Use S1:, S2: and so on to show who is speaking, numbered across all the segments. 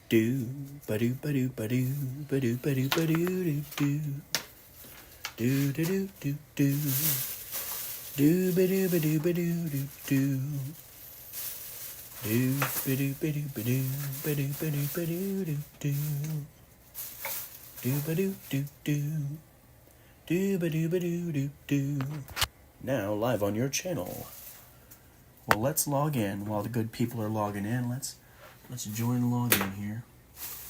S1: do ba do ba do ba do ba do ba do ba do do do do do do do do ba do ba do ba do do do do ba do ba do ba do ba do ba do ba do do do ba do do do ba do ba do do. Now live on your channel. Well, let's log in while the good people are logging in. Let's join the login here.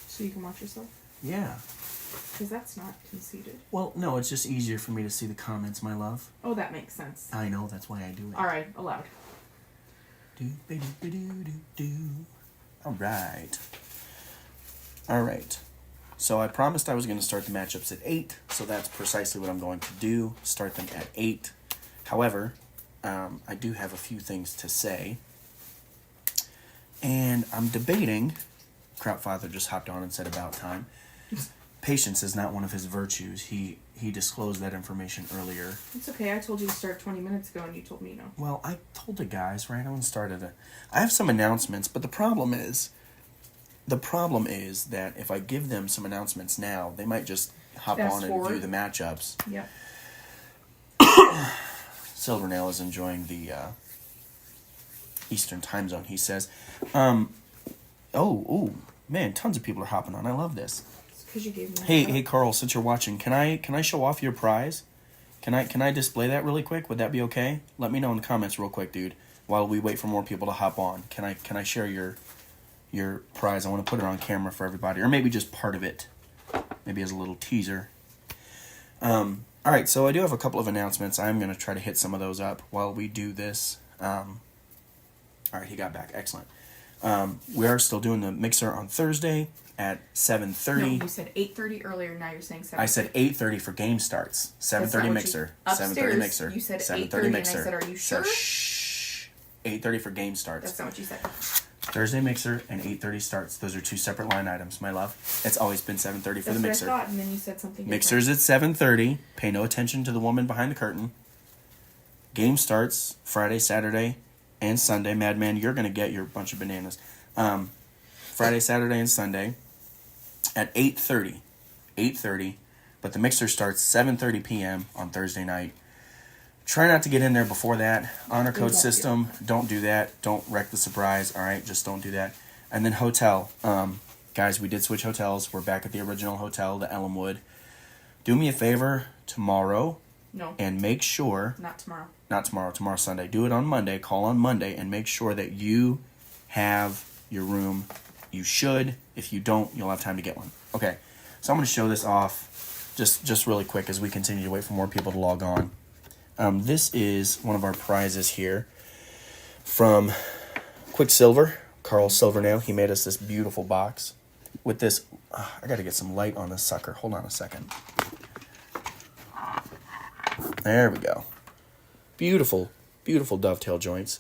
S2: So you can watch yourself?
S1: Yeah.
S2: Because that's not conceited.
S1: Well, no, it's just easier for me to see the comments, my love.
S2: Oh, that makes sense.
S1: I know, that's why I do it.
S2: All right, allowed.
S1: All right. So I promised I was going to start the matchups at 8, so that's precisely what I'm going to do. Start them at 8. However, I do have a few things to say. And I'm debating, Krautfather just hopped on and said about time. Patience is not one of his virtues. He disclosed that information earlier.
S2: It's okay. I told you to start 20 minutes ago and you told me no.
S1: Well, I told the guys, right? I want to start at I have some announcements, but the problem is that if I give them some announcements now, they might just hop
S2: Fast
S1: on and
S2: forward.
S1: view the matchups.
S2: Yep.
S1: Silvernail is enjoying the Eastern time zone, he says. Man, tons of people are hopping on. I love this.
S2: It's because you gave me
S1: Hey, Carl, since you're watching, can I show off your prize? Can I display that really quick? Would that be okay? Let me know in the comments real quick, dude, while we wait for more people to hop on. Can I share your prize? I want to put it on camera for everybody, or maybe just part of it. Maybe as a little teaser. All right, so I do have a couple of announcements. I'm going to try to hit some of those up while we do this. All right, he got back. Excellent. We are still doing the mixer on Thursday at 7:30.
S2: No, you said 8:30 earlier. Now you're saying 7:30.
S1: I said 8:30 for game starts. 7:30 mixer. 7:30 mixer.
S2: You said
S1: 7:30
S2: 8:30
S1: mixer.
S2: and I said, are you sure?
S1: So, shh. 8:30 for game starts.
S2: That's not what you said.
S1: Thursday mixer and 8:30 starts. Those are two separate line items, my love. It's always been 7:30 for the mixer.
S2: That's what I thought, and then you said something
S1: Mixer's at 7:30. Pay no attention to the woman behind the curtain. Game starts Friday, Saturday, and Sunday. Madman, you're going to get your bunch of bananas. Friday, Saturday, and Sunday at 8:30. 8:30. But the mixer starts 7:30 p.m. on Thursday night. Try not to get in there before that. Honor code system, don't do that. Don't wreck the surprise, all right? Just don't do that. And then hotel. Guys, we did switch hotels. We're back at the original hotel, the Elmwood. Do me a favor tomorrow.
S2: No.
S1: And make sure...
S2: Not tomorrow.
S1: Not tomorrow. Tomorrow's Sunday. Do it on Monday. Call on Monday and make sure that you have your room. You should. If you don't, you'll have time to get one. Okay. So I'm going to show this off just really quick as we continue to wait for more people to log on. This is one of our prizes here from Quicksilver, Carl Silvernail. He made us this beautiful box with this. I got to get some light on this sucker. Hold on a second. There we go. Beautiful, beautiful dovetail joints.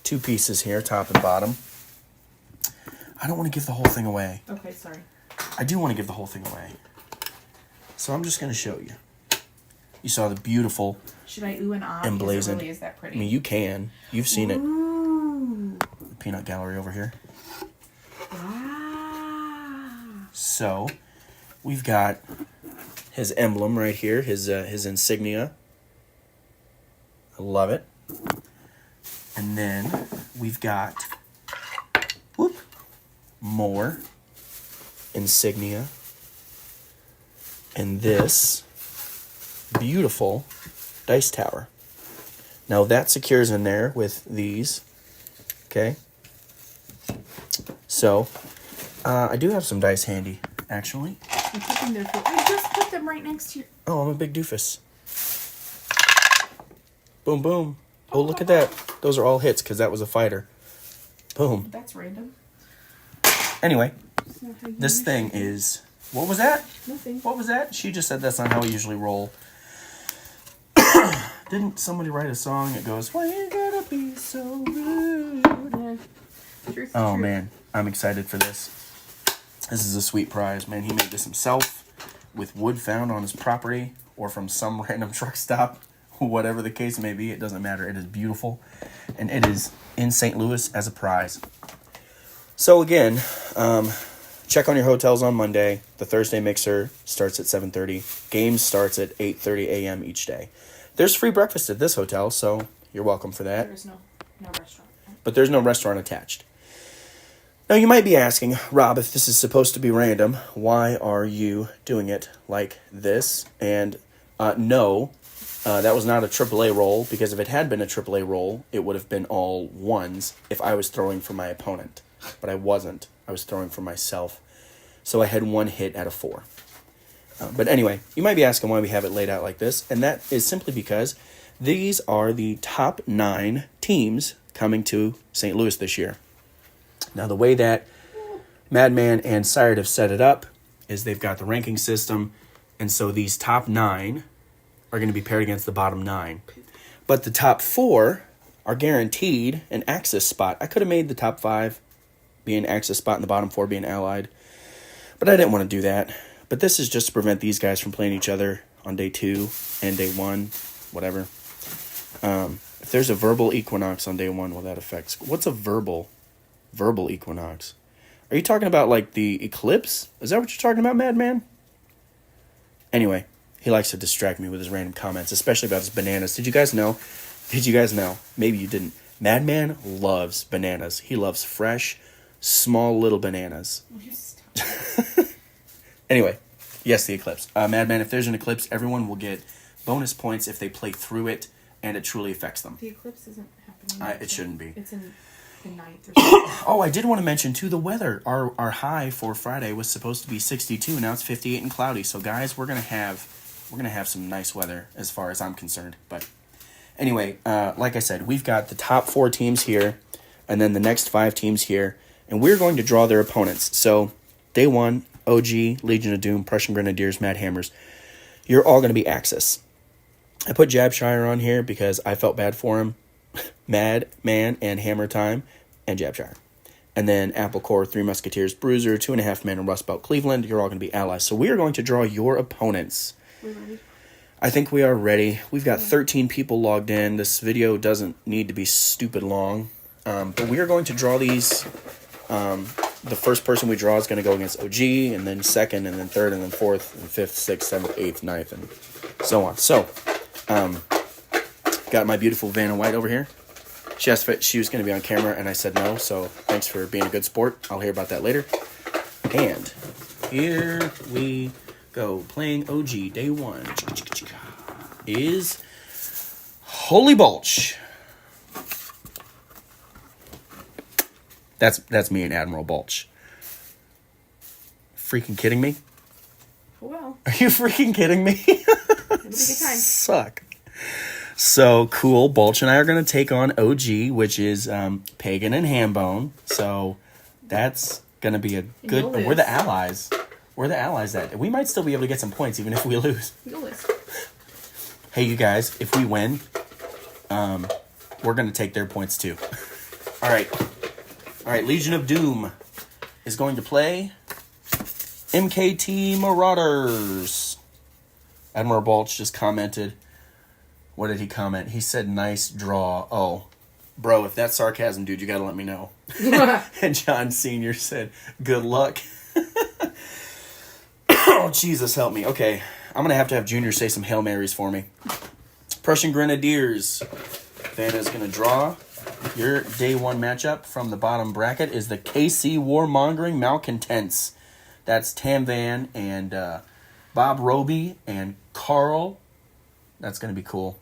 S1: 2 pieces here, top and bottom. I don't want to give the whole thing away.
S2: Okay, sorry.
S1: I do want to give the whole thing away. So I'm just going to show you. You saw the beautiful
S2: Should I ooh and ah?
S1: emblazoned.
S2: Really is that pretty?
S1: I mean, you can. You've seen
S2: Ooh.
S1: it. The peanut gallery over here.
S2: Wow.
S1: So, we've got his emblem right here, his insignia. I love it. And then we've got more insignia. And this beautiful dice tower. Now that secures in there with these. Okay. So, I do have some dice handy, actually.
S2: I put them there for. I just put them right next to you.
S1: Oh, I'm a big doofus. Boom, boom. Oh, look at that. Those are all hits because that was a fighter. Boom.
S2: That's random.
S1: Anyway, this thing is... What was that?
S2: Nothing.
S1: What was that? She just said that's not how we usually roll. Didn't somebody write a song that goes, why you gotta be so rude?
S2: Yeah. Truth,
S1: Oh,
S2: truth.
S1: man. I'm excited for this. This is a sweet prize, man. He made this himself with wood found on his property or from some random truck stop. Whatever the case may be, it doesn't matter. It is beautiful. And it is in St. Louis as a prize. So again, check on your hotels on Monday. The Thursday mixer starts at 7:30. Game starts at 8:30 a.m. each day. There's free breakfast at this hotel, so you're welcome for that.
S2: There is no restaurant.
S1: But there's no restaurant attached. Now you might be asking, Rob, if this is supposed to be random, why are you doing it like this? And no, that was not a AAA roll, because if it had been a AAA roll, it would have been all ones if I was throwing for my opponent. But I wasn't. I was throwing for myself. So I had one hit out of 4. But anyway, you might be asking why we have it laid out like this, and that is simply because these are the top 9 teams coming to St. Louis this year. Now, the way that Madman and Sired have set it up is they've got the ranking system, and so these top 9 are going to be paired against the bottom 9. But the top 4 are guaranteed an Axis spot. I could have made the top 5 be an Axis spot and the bottom 4 being allied, but I didn't want to do that. But this is just to prevent these guys from playing each other on day 2 and day 1, whatever. If there's a verbal equinox on day 1, well, that affects... What's a verbal equinox? Are you talking about, like, the eclipse? Is that what you're talking about, Madman? Anyway, he likes to distract me with his random comments, especially about his bananas. Did you guys know? Maybe you didn't. Madman loves bananas. He loves fresh, small little bananas. Anyway, yes, the eclipse. Madman, if there's an eclipse, everyone will get bonus points if they play through it, and it truly affects them.
S2: The eclipse isn't happening.
S1: It shouldn't be.
S2: It's in the 9th or something.
S1: Oh, I did want to mention, too, the weather. Our high for Friday was supposed to be 62. Now it's 58 and cloudy. So, guys, we're gonna have some nice weather as far as I'm concerned. But anyway, like I said, we've got the top 4 teams here, and then the next 5 teams here, and we're going to draw their opponents. So, day 1, OG, Legion of Doom, Prussian Grenadiers, Mad Hammers. You're all going to be Axis. I put Jabshire on here because I felt bad for him. Mad Man and Hammer Time and Jabshire. And then Apple Core, 3 Musketeers, Bruiser, 2.5 Men, and Rust Belt Cleveland. You're all going to be allies. So we are going to draw your opponents.
S2: We're ready.
S1: I think we are ready. We've got 13 people logged in. This video doesn't need to be stupid long. But we are going to draw these. The first person we draw is going to go against OG, and then second, and then third, and then fourth, and fifth, sixth, seventh, eighth, ninth, and so on. So, got my beautiful Vanna White over here. She asked if she was going to be on camera, and I said no, so thanks for being a good sport. I'll hear about that later. And here we go. Playing OG, day 1 is Holy Bulch. That's me and Admiral Bulch. Freaking kidding me?
S2: Well.
S1: Are you freaking kidding me?
S2: It'll be a good time.
S1: Suck. So, cool. Bulch and I are going to take on OG, which is Pagan and Hambone. So, that's going to be a good... We're the allies. We're the allies that... We might still be able to get some points, even if we lose.
S2: You'll lose.
S1: Hey, you guys, if we win, we're going to take their points, too. All right, Legion of Doom is going to play MKT Marauders. Admiral Bulch just commented. What did he comment? He said, nice draw. Oh, bro, if that's sarcasm, dude, you got to let me know. And John Sr. said, good luck. Oh, Jesus, help me. Okay, I'm going to have Junior say some Hail Marys for me. Prussian Grenadiers. Vanna's going to draw. Your day 1 matchup from the bottom bracket is the KC Warmongering Malcontents. That's Tam Van and Bob Roby and Carl. That's going to be cool.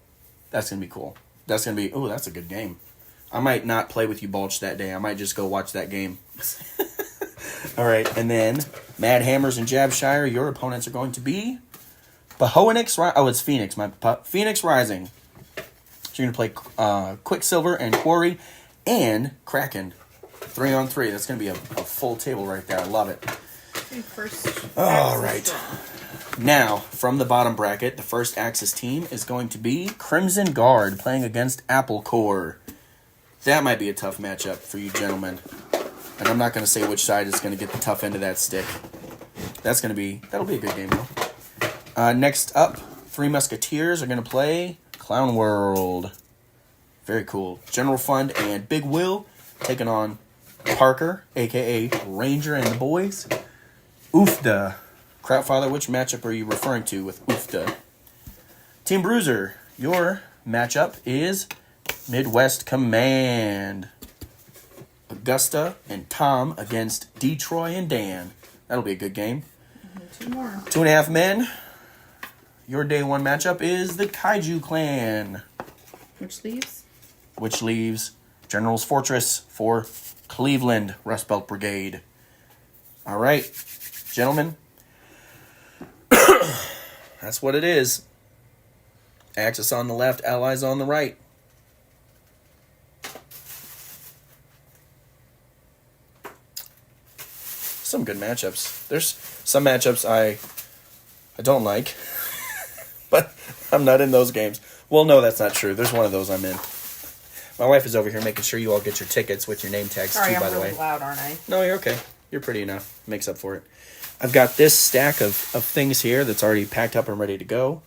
S1: That's going to be, oh, that's a good game. I might not play with you, Bulch, that day. I might just go watch that game. All right, and then Mad Hammers and Jabshire, your opponents are going to be it's Phoenix. Phoenix Rising. So you're going to play Quicksilver and Quarry and Kraken. 3-on-3. That's going to be a full table right there. I love it. All right. Now, from the bottom bracket, the first Axis team is going to be Crimson Guard playing against Apple Core. That might be a tough matchup for you gentlemen. And I'm not going to say which side is going to get the tough end of that stick. That'll be a good game, though. Next up, 3 Musketeers are going to play Clown World. Very cool. General Fund and Big Will taking on Parker, a.k.a. Ranger and the boys. Oofda. Krautfather, which matchup are you referring to with Oofda? Team Bruiser, your matchup is Midwest Command. Augusta and Tom against Detroit and Dan. That'll be a good game.
S2: 2 more.
S1: 2.5 men. Your day 1 matchup is the Kaiju Clan.
S2: Which leaves?
S1: Which leaves General's Fortress for Cleveland Rust Belt Brigade. All right, gentlemen. That's what it is. Axis on the left, allies on the right. Some good matchups. There's some matchups I don't like, but I'm not in those games. Well, no, that's not true. There's one of those I'm in. My wife is over here making sure you all get your tickets with your name tags
S2: Sorry,
S1: too, by
S2: I'm
S1: the
S2: really
S1: way.
S2: loud, aren't I?
S1: No, you're okay. You're pretty enough. Makes up for it. I've got this stack of things here that's already packed up and ready to go.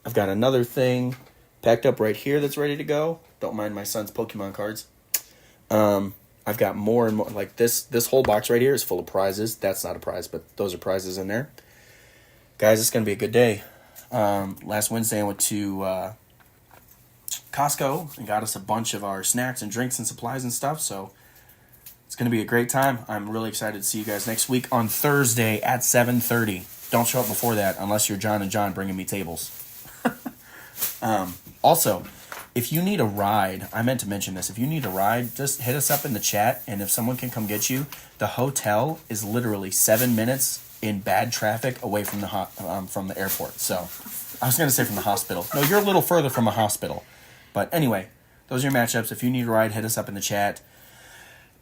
S1: I've got another thing packed up right here that's ready to go. Don't mind my son's Pokemon cards. I've got more and more. Like this whole box right here is full of prizes. That's not a prize, but those are prizes in there. Guys, it's going to be a good day. Last Wednesday I went to Costco and got us a bunch of our snacks and drinks and supplies and stuff. So it's going to be a great time. I'm really excited to see you guys next week on Thursday at 7:30. Don't show up before that unless you're John and John bringing me tables. Also, if you need a ride, I meant to mention this. If you need a ride, just hit us up in the chat, and if someone can come get you, the hotel is literally 7 minutes in bad traffic away from the airport. So, I was going to say from the hospital. No, you're a little further from a hospital. But anyway, those are your matchups. If you need a ride, hit us up in the chat.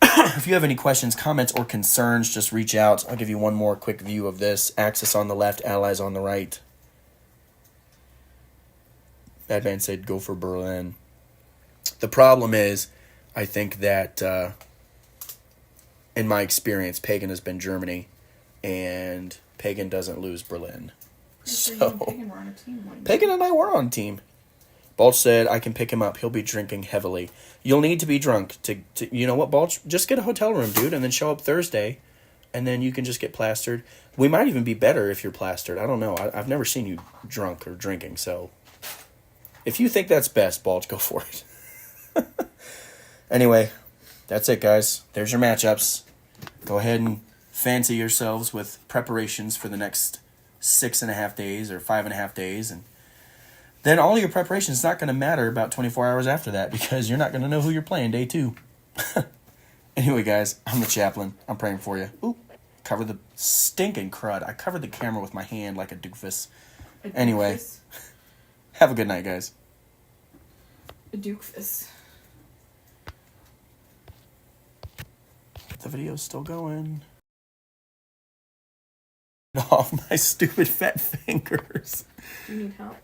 S1: If you have any questions, comments, or concerns, just reach out. I'll give you one more quick view of this. Axis on the left, allies on the right. Bad Man said go for Berlin. The problem is, I think that, in my experience, Pagan has been Germany, and Pagan doesn't lose Berlin. So
S2: Pagan were on a team one day.
S1: Pagan and I were on team. Balch said, I can pick him up. He'll be drinking heavily. You'll need to be drunk to you know what, Balch? Just get a hotel room, dude, and then show up Thursday, and then you can just get plastered. We might even be better if you're plastered. I don't know. I've never seen you drunk or drinking, so if you think that's best, Balch, go for it. Anyway, that's it, guys. There's your matchups. Go ahead and fancy yourselves with preparations for the next 6.5 days or 5.5 days, and then all your preparation is not going to matter about 24 hours after that because you're not going to know who you're playing day 2. Anyway, guys, I'm the chaplain. I'm praying for you. Ooh, cover the stinking crud. I covered the camera with my hand like a doofus. Anyway, have a good night, guys.
S2: A doofus.
S1: The video's still going. Off my stupid fat fingers.
S2: Do you need help?